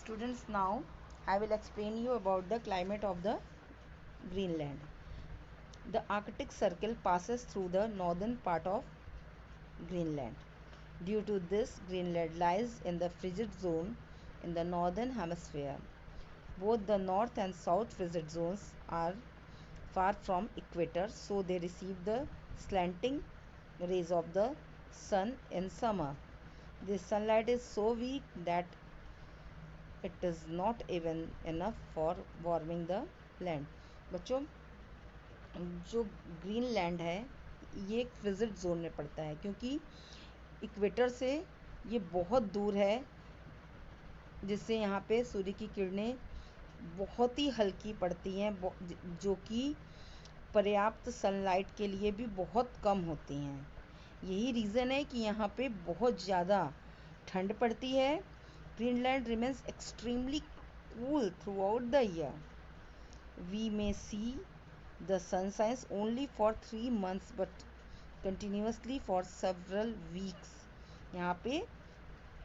Students, now I will explain you about the climate of the Greenland. The Arctic Circle passes through the northern part of Greenland. Due to this, Greenland lies in the frigid zone in the northern hemisphere. Both the north and south frigid zones are far from equator, so they receive the slanting rays of the sun in summer. The sunlight is so weak that it is not even enough for warming the land. बच्चों, जो Greenland है ये एक frigid zone में पड़ता है क्योंकि equator से ये बहुत दूर है, जिससे यहाँ पे सूर्य की किरणें बहुत ही हल्की पड़ती हैं, जो कि पर्याप्त सनलाइट के लिए भी बहुत कम होती हैं। यही रीज़न है कि यहाँ पे बहुत ज़्यादा ठंड पड़ती है। Greenland remains extremely cool throughout the year. We may see the sunshine only for 3 months but continuously for several weeks. यहाँ पे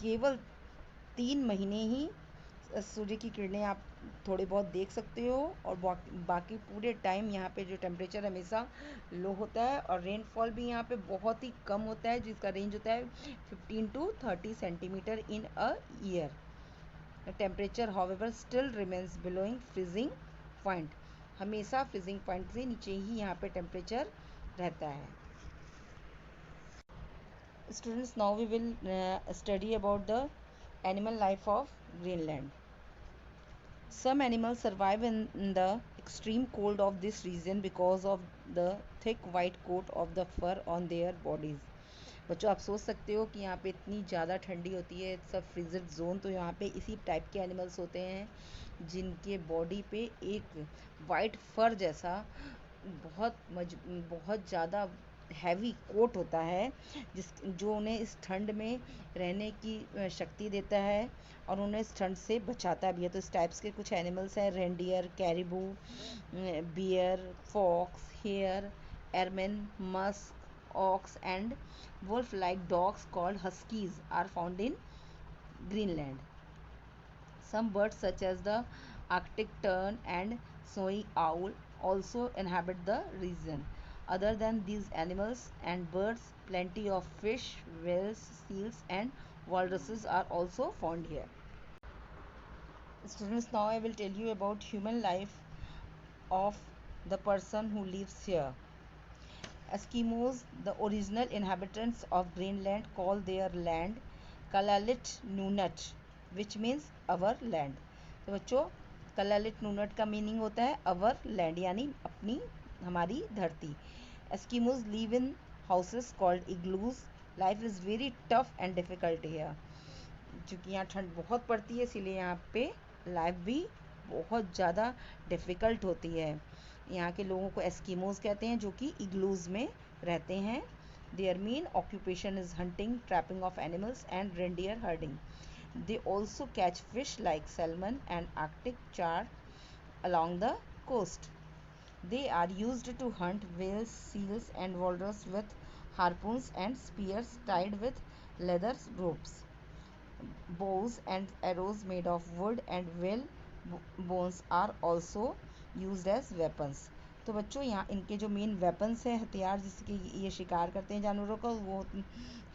केवल 3 महीने ही सूर्य की किरणें आप थोड़े बहुत देख सकते हो और बाकी पूरे टाइम यहाँ पे जो टेम्परेचर हमेशा लो होता है और रेनफॉल भी यहाँ पे बहुत ही कम होता है, जिसका रेंज होता है 15 to 30 centimetre in a year. Temperature however still remains below freezing point. हमेशा फ्रीजिंग पॉइंट से नीचे ही यहाँ पे टेम्परेचर रहता है. Students, now we will study about the animal life of Greenland. Some animals survive in the extreme cold of this region because of the thick white coat of the fur on their bodies. बच्चों, आप सोच सकते हो कि यहाँ पे इतनी ज़्यादा ठंडी होती है, सब फ्रीजर जोन, तो यहाँ पे इसी टाइप के एनिमल्स होते हैं जिनके बॉडी पे एक वाइट फर जैसा बहुत ज़्यादा हैवी कोट होता है, जो उन्हें इस ठंड में रहने की शक्ति देता है और उन्हें इस ठंड से बचाता भी है. तो इस टाइप्स के कुछ एनिमल्स हैं: reindeer, caribou, bear, fox, hare, ermine, musk, ox and wolf-like dogs called huskies are found in Greenland. Some birds such as the Arctic tern and snowy owl also inhabit the region. Other than these animals and birds, plenty of fish, whales, seals and walruses are also found here. Students, now I will tell you about human life of the person who lives here. Eskimos, the original inhabitants of Greenland, call their land Kalalit Nunaat, which means our land. तो बच्चों, Kalalit Nunaat का meaning होता है our land, यानी अपनी हमारी धरती. Eskimos live in houses called igloos. Life is very tough and difficult here. क्योंकि यहाँ ठंड बहुत पड़ती है, इसीलिए यहाँ पे लाइफ भी बहुत ज़्यादा डिफ़िकल्ट होती है. यहाँ के लोगों को एस्किमोज कहते हैं, जो कि इग्लूज में रहते हैं. Their main occupation is hunting, trapping of animals and reindeer herding. They also catch fish like salmon and arctic char along the coast. They are used to hunt whales, seals and walrus with harpoons and spears tied with leather ropes. Bows and arrows made of wood and whale bones are also used as weapons. तो बच्चों, यहाँ इनके जो main weapons हैं, हथियार जिसके ये शिकार करते हैं जानवरों का, वो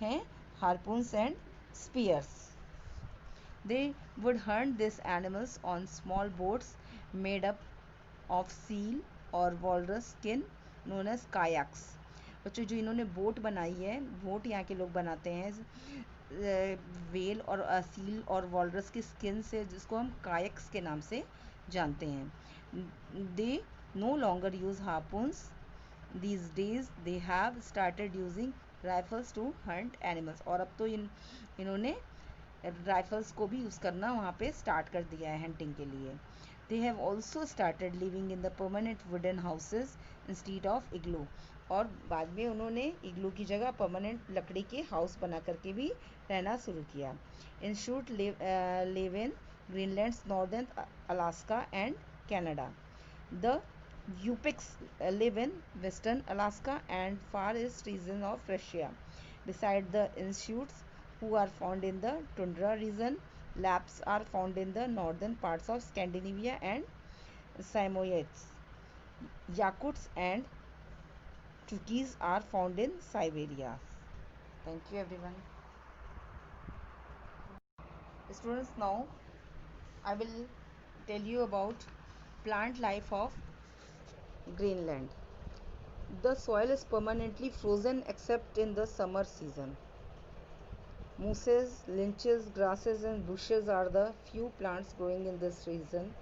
हैं harpoons and spears. They would hunt this animals on small boats made up of seal और walrus skin known as kayaks. बच्चों, जो इन्होंने बोट बनाई है, बोट यहाँ के लोग बनाते हैं वेल और सील और वॉलरस की स्किन से, जिसको हम कायक्स के नाम से जानते हैं. They no longer use harpoons these days. They have started using rifles to hunt animals. और अब तो इन्होंने राइफल्स को भी यूज़ करना वहाँ पे स्टार्ट कर दिया है हंटिंग के लिए. They have also started living in the permanent wooden houses instead of igloo. और बाद में उन्होंने इग्लू की जगह परमानेंट लकड़ी के हाउस बना करके भी रहना शुरू किया. Inuit live in Greenlands, northern Alaska and Canada. The Yupik live in western Alaska and far east region of Russia. Beside the Inuits, who are found in the tundra region, Laps are found in the northern parts of Scandinavia and Samoyeds. Yakuts and Tukis are found in Siberia. Thank you, everyone. Students, now I will tell you about plant life of Greenland. The soil is permanently frozen except in the summer season. Mooses, lynches, grasses, and bushes are the few plants growing in this region.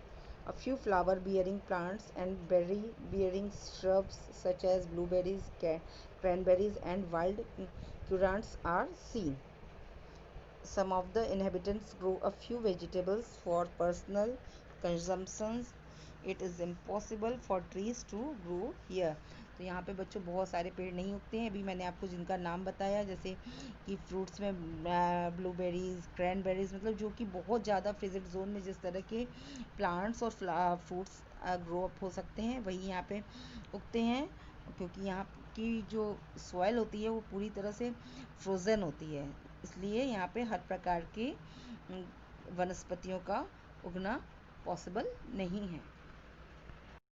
A few flower bearing plants and berry bearing shrubs such as blueberries, cranberries, and wild currants are seen. Some of the inhabitants grow a few vegetables for personal consumption. It is impossible for trees to grow here. तो यहाँ पे बच्चों बहुत सारे पेड़ नहीं उगते हैं। अभी मैंने आपको जिनका नाम बताया, जैसे कि फ्रूट्स में ब्लूबेरीज, क्रैनबेरीज, मतलब जो कि बहुत ज़्यादा फ्रिजिड जोन में जिस तरह के प्लांट्स और फ्रूट्स ग्रो अप हो सकते हैं, वही यहाँ पे उगते हैं। क्योंकि यहाँ की जो सॉइल होती है वो पूरी तरह से फ्रोज़न होती है, इसलिए यहाँ पे हर प्रकार की वनस्पतियों का उगना पॉसिबल नहीं है।